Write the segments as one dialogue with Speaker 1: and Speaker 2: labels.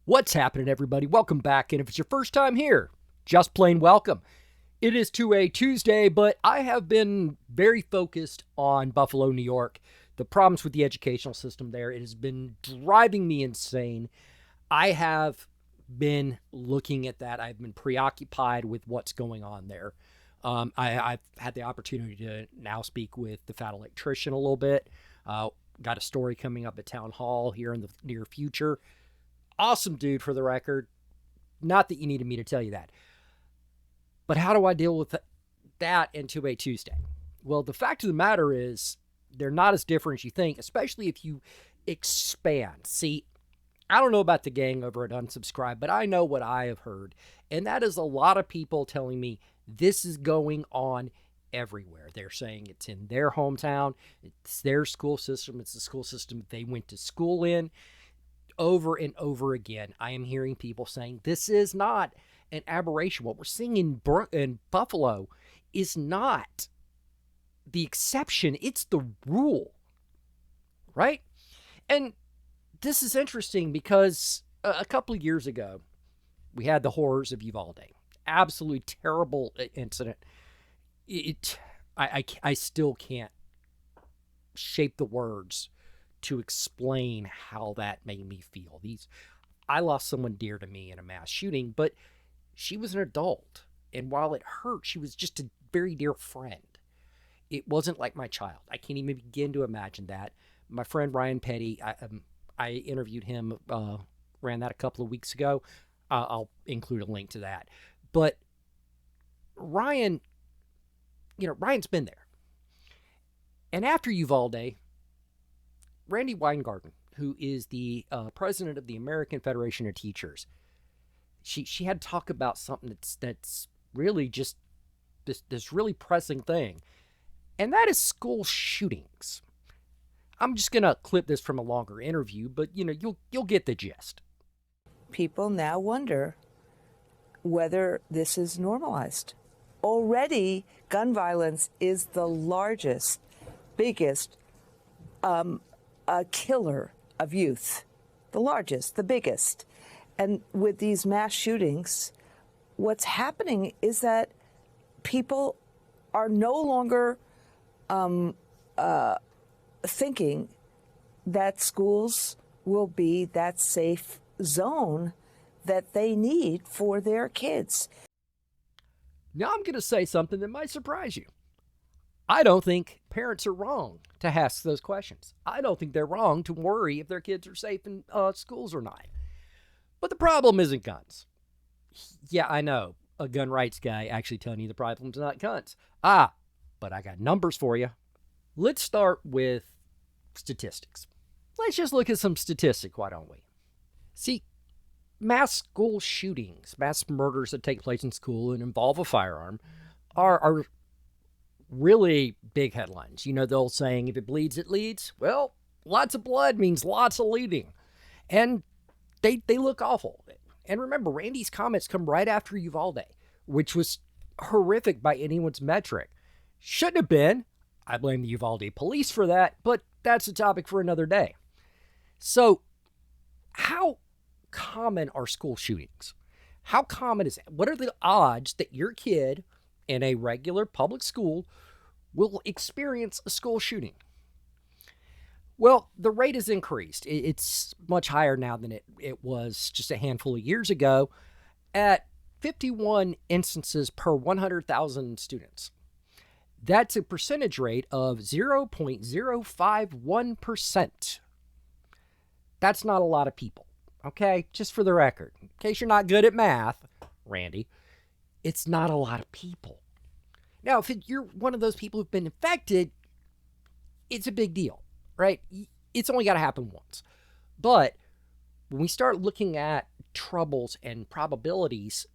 Speaker 1: What's happening, everybody? Welcome back. And if it's your first time here, just plain welcome. It is 2A Tuesday, but I have been very focused on Buffalo, New York. The problems with the educational system there, it has been driving me insane. I have been looking at that. I've been preoccupied with what's going on there. I've had the opportunity to now speak with the fat electrician a little bit. Got a story coming up at Town Hall here in the near future. Awesome dude, for the record. Not that you needed me to tell you that. But how do I deal with that into a Tuesday? Well, the fact of the matter is they're not as different as you think, especially if you expand. See, I don't know about the gang over at Unsubscribe, but I know what I have heard. And that is a lot of people telling me this is going on everywhere. They're saying it's in their hometown. It's their school system. It's the school system they went to school in. Over and over again, I am hearing people saying this is not an aberration. What we're seeing in Buffalo is not the exception. It's the rule, right? And this is interesting because a couple of years ago, we had the horrors of Uvalde. Absolutely terrible incident. I still can't shape the words to explain how that made me feel. I lost someone dear to me in a mass shooting, but she was an adult. And while it hurt, she was just a very dear friend. It wasn't like my child. I can't even begin to imagine that. My friend Ryan Petty, I interviewed him, ran that a couple of weeks ago. I'll include a link to that. But Ryan's been there. And after Uvalde, Randy Weingarten, who is the president of the American Federation of Teachers, she had to talk about something that's really just this really pressing thing, and that is school shootings. I'm just gonna clip this from a longer interview, but you'll get the gist.
Speaker 2: People now wonder whether this is normalized. Already, gun violence is the largest, biggest killer of youth. The largest, the biggest. And with these mass shootings, what's happening is that people are no longer thinking that schools will be that safe zone that they need for their kids.
Speaker 1: Now I'm going to say something that might surprise you. I don't think parents are wrong to ask those questions. I don't think they're wrong to worry if their kids are safe in schools or not. But the problem isn't guns. Yeah, I know. A gun rights guy actually telling you the problem's not guns. But I got numbers for you. Let's start with statistics. Let's just look at some statistics, why don't we? See, mass school shootings, mass murders that take place in school and involve a firearm are really big headlines. You know the old saying, if it bleeds, it leads. Well, lots of blood means lots of leading. And they look awful. And remember, Randy's comments come right after Uvalde, which was horrific by anyone's metric. Shouldn't have been. I blame the Uvalde police for that, but that's a topic for another day. So, how common are school shootings? How common is it? What are the odds that your kid in a regular public school will experience a school shooting? Well, the rate has increased. It's much higher now than it was just a handful of years ago at 51 instances per 100,000 students. That's a percentage rate of 0.051%. That's not a lot of people, okay? Just for the record, in case you're not good at math, Randy, it's not a lot of people. Now, if you're one of those people who've been infected, it's a big deal, right? It's only got to happen once. But when we start looking at troubles and probabilities,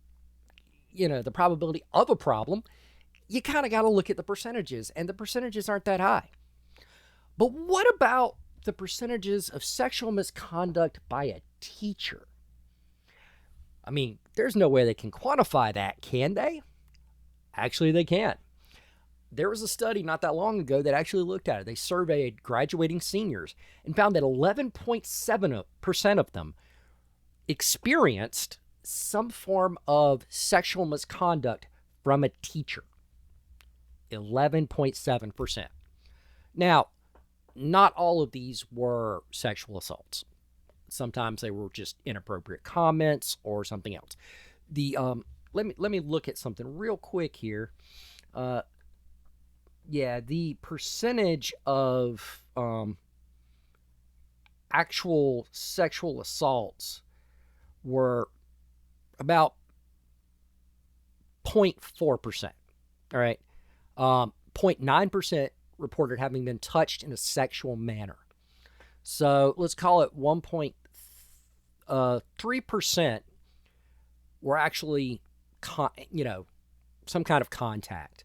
Speaker 1: the probability of a problem, you kind of got to look at the percentages, and the percentages aren't that high. But what about the percentages of sexual misconduct by a teacher? I mean, there's no way they can quantify that, can they? Actually, they can. There was a study not that long ago that actually looked at it. They surveyed graduating seniors and found that 11.7% of them experienced some form of sexual misconduct from a teacher. 11.7%. Now, not all of these were sexual assaults. Sometimes they were just inappropriate comments or something else. The let me look at something real quick here. Yeah, the percentage of actual sexual assaults were about 0.4%. All right. 0.9% reported having been touched in a sexual manner. So let's call it 1.3% were actually, some kind of contact.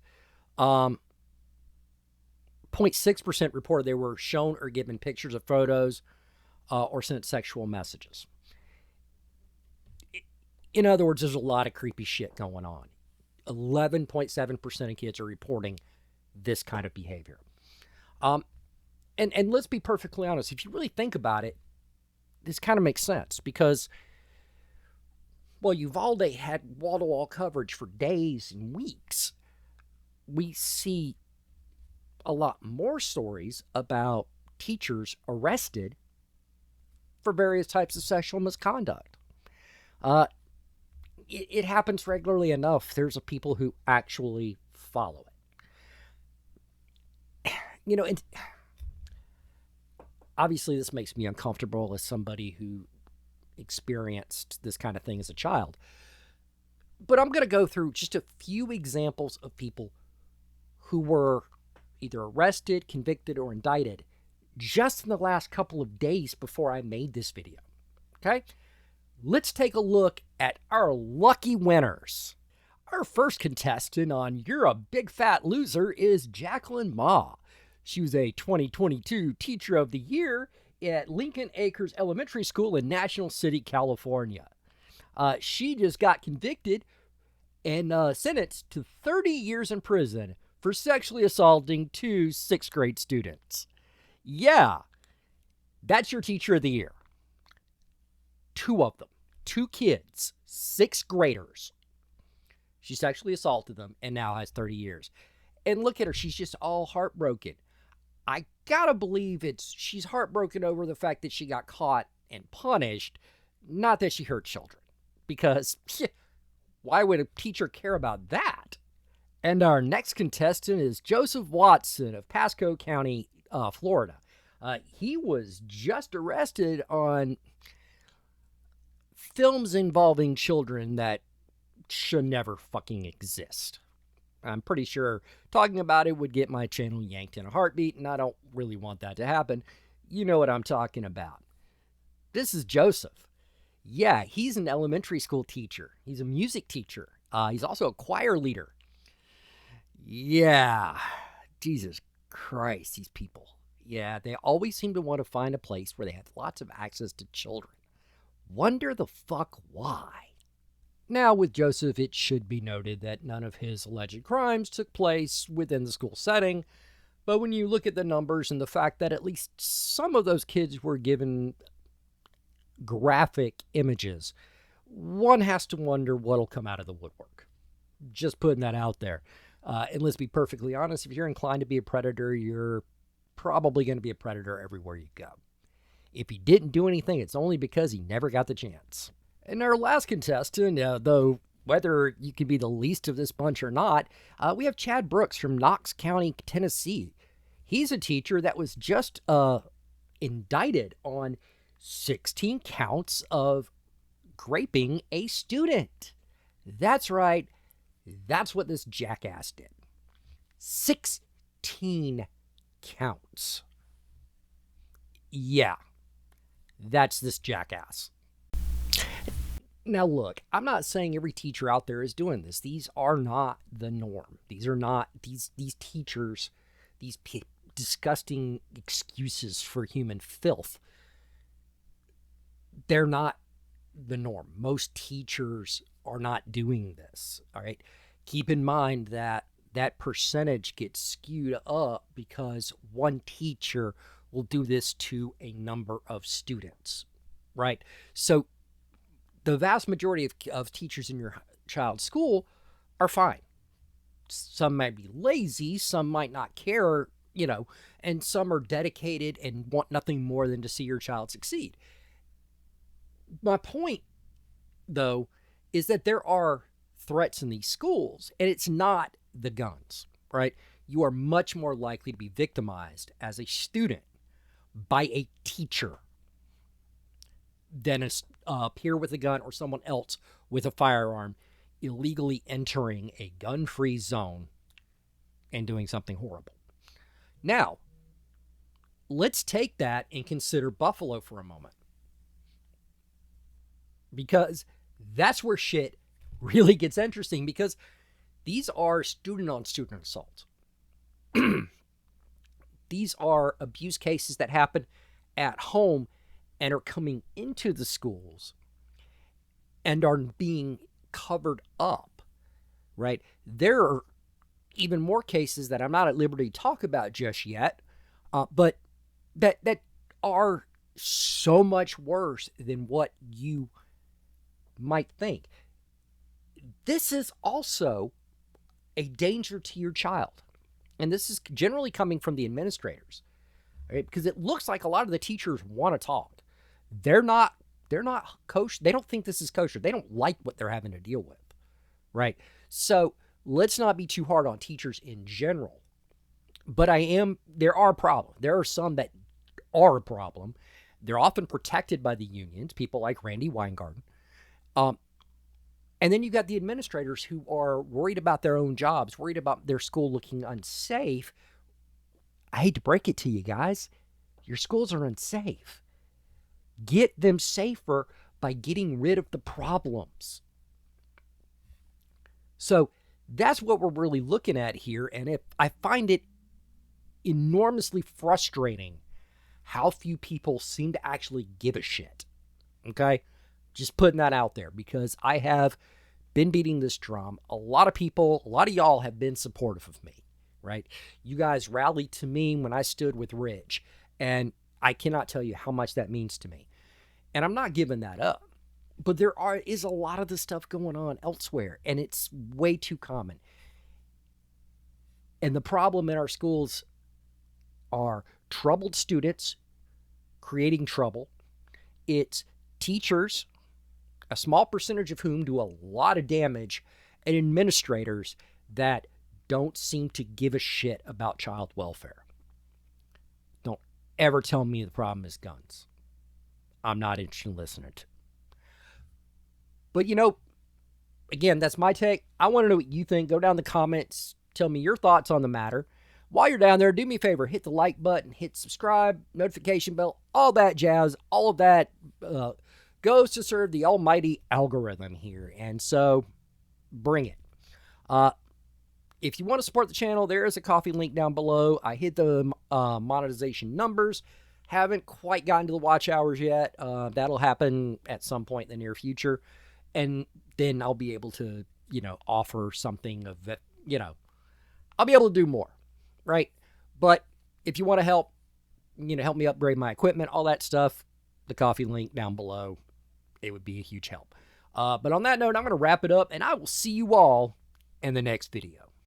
Speaker 1: 0.6% reported they were shown or given pictures of photos or sent sexual messages. In other words, there's a lot of creepy shit going on. 11.7% of kids are reporting this kind of behavior. And let's be perfectly honest. If you really think about it, this kind of makes sense because, well, Uvalde had wall-to-wall coverage for days and weeks. We see a lot more stories about teachers arrested for various types of sexual misconduct. It happens regularly enough. There's people who actually follow it. And obviously this makes me uncomfortable as somebody who experienced this kind of thing as a child. But I'm going to go through just a few examples of people who were either arrested, convicted, or indicted just in the last couple of days before I made this video. Okay? Let's take a look at our lucky winners. Our first contestant on You're a Big Fat Loser is Jacqueline Ma. She was a 2022 Teacher of the Year at Lincoln Acres Elementary School in National City, California. She just got convicted and sentenced to 30 years in prison for sexually assaulting 2 sixth grade students. Yeah, that's your Teacher of the Year. 2 of them, 2 kids, 6th graders. She sexually assaulted them and now has 30 years. And look at her, she's just all heartbroken. I gotta believe she's heartbroken over the fact that she got caught and punished, not that she hurt children. Because why would a teacher care about that? And our next contestant is Joseph Watson of Pasco County, Florida. He was just arrested on films involving children that should never fucking exist. I'm pretty sure talking about it would get my channel yanked in a heartbeat, and I don't really want that to happen. You know what I'm talking about. This is Joseph. Yeah, he's an elementary school teacher. He's a music teacher. He's also a choir leader. Yeah, Jesus Christ, these people. Yeah, they always seem to want to find a place where they have lots of access to children. Wonder the fuck why. Now, with Joseph, it should be noted that none of his alleged crimes took place within the school setting, but when you look at the numbers and the fact that at least some of those kids were given graphic images, one has to wonder what'll come out of the woodwork. Just putting that out there. And let's be perfectly honest, if you're inclined to be a predator, you're probably going to be a predator everywhere you go. If he didn't do anything, it's only because he never got the chance. And our last contestant, though whether you can be the least of this bunch or not, we have Chad Brooks from Knox County, Tennessee. He's a teacher that was just indicted on 16 counts of raping a student. That's right. That's what this jackass did. 16 counts. Yeah, that's this jackass. Now, look, I'm not saying every teacher out there is doing this. These are not the norm. These are not these teachers, these disgusting excuses for human filth. They're not the norm. Most teachers are not doing this, all right? Keep in mind that that percentage gets skewed up because one teacher will do this to a number of students, right? So the vast majority of teachers in your child's school are fine. Some might be lazy, some might not care, and some are dedicated and want nothing more than to see your child succeed. My point, though, is that there are threats in these schools, and it's not the guns, right? You are much more likely to be victimized as a student by a teacher than a peer with a gun or someone else with a firearm illegally entering a gun-free zone and doing something horrible. Now, let's take that and consider Buffalo for a moment, because that's where shit really gets interesting, because these are student-on-student assaults. These are abuse cases that happen at home and are coming into the schools and are being covered up, right? There are even more cases that I'm not at liberty to talk about just yet, but that are so much worse than what you might think. This is also a danger to your child. And this is generally coming from the administrators, right? Because it looks like a lot of the teachers want to talk. They're not kosher. They don't think this is kosher. They don't like what they're having to deal with, right? So let's not be too hard on teachers in general. But there are problems. There are some that are a problem. They're often protected by the unions, people like Randy Weingarten. And then you got the administrators who are worried about their own jobs, worried about their school looking unsafe. I hate to break it to you guys. Your schools are unsafe. Get them safer by getting rid of the problems. So that's what we're really looking at here. And I find it enormously frustrating how few people seem to actually give a shit. Okay? Just putting that out there, because I have been beating this drum. A lot of people, a lot of y'all have been supportive of me, right? You guys rallied to me when I stood with Ridge, and I cannot tell you how much that means to me. And I'm not giving that up. But there is a lot of this stuff going on elsewhere, and it's way too common. And the problem in our schools are troubled students creating trouble. It's teachers, a small percentage of whom do a lot of damage, and administrators that don't seem to give a shit about child welfare. Don't ever tell me the problem is guns. I'm not interested in listening to. But again, that's my take. I want to know what you think. Go down in the comments. Tell me your thoughts on the matter. While you're down there, do me a favor. Hit the like button. Hit subscribe. Notification bell. All that jazz. All of that goes to serve the almighty algorithm here. And so, bring it. If you want to support the channel, there is a coffee link down below. I hit the monetization numbers. Haven't quite gotten to the watch hours yet. That'll happen at some point in the near future. And then I'll be able to, offer something of that, I'll be able to do more, right? But if you want to help, help me upgrade my equipment, all that stuff, the coffee link down below, it would be a huge help. But on that note, I'm going to wrap it up, and I will see you all in the next video.